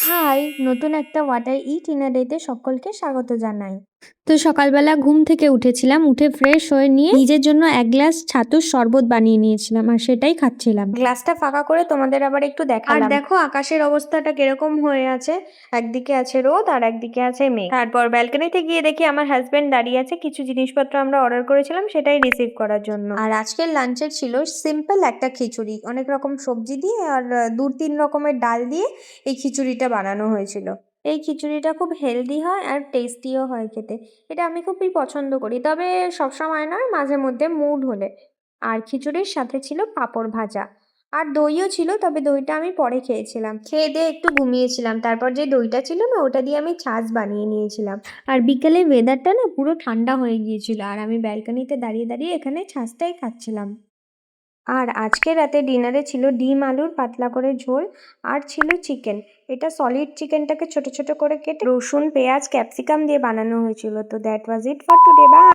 High! নতুন একটা water ইটিনারিতে সকলকে স্বাগত জানাই। তো সকালবেলা ঘুম থেকে উঠেছিলাম, উঠে ফ্রেশ হয়ে নিয়ে নিজের জন্য ১ গ্লাস ছাতুর শরবত বানিয়ে নিয়েছিলাম আর সেটাই খাচ্ছিলাম। গ্লাসটা ফাঁকা করে তোমাদের আবার একটু দেখালাম। আর দেখো আকাশের অবস্থাটা কিরকম হয়ে আছে। একদিকে আছে রোদ আর একদিকে আছে মেঘ। তারপর ব্যালকনিতে গিয়ে দেখি আমার হাজবেন্ড দাঁড়িয়ে আছে, কিছু জিনিসপত্র আমরা অর্ডার করেছিলাম সেটাই রিসিভ করার জন্য। আর আজকের লাঞ্চের ছিল সিম্পল একটা খিচুড়ি, অনেক রকম সবজি দিয়ে আর ২-৩ রকমের ডাল দিয়ে এই খিচুড়িটা বানানো হয়েছিল। এই খিচুড়িটা খুব হেলদি হয় আর টেস্টিও হয় খেতে। এটা আমি খুবই পছন্দ করি, তবে সবসময় নয়, মাঝে মধ্যে মুড হলে। আর খিচুড়ির সাথে ছিল পাঁপড় ভাজা আর দইও ছিল, তবে দইটা আমি পরে খেয়েছিলাম। খেয়ে দিয়ে একটু ঘুমিয়েছিলাম, তারপর যে দইটা ছিল না ওটা দিয়ে আমি ছাঁচ বানিয়ে নিয়েছিলাম। আর বিকেলে ওয়েদারটা না পুরো ঠান্ডা হয়ে গিয়েছিল আর আমি ব্যালকনিতে দাঁড়িয়ে দাঁড়িয়ে এখানে ছাঁচটাই খাচ্ছিলাম। আর আজকে রাতে ডিনারে ছিল ডিম আলুর পাতলা করে ঝোল আর ছিল চিকেন। এটা সলিড চিকেনটাকে ছোট ছোট করে কেটে রসুন, পেঁয়াজ, ক্যাপসিকাম দিয়ে বানানো হয়েছিল। তো that was it for today. By.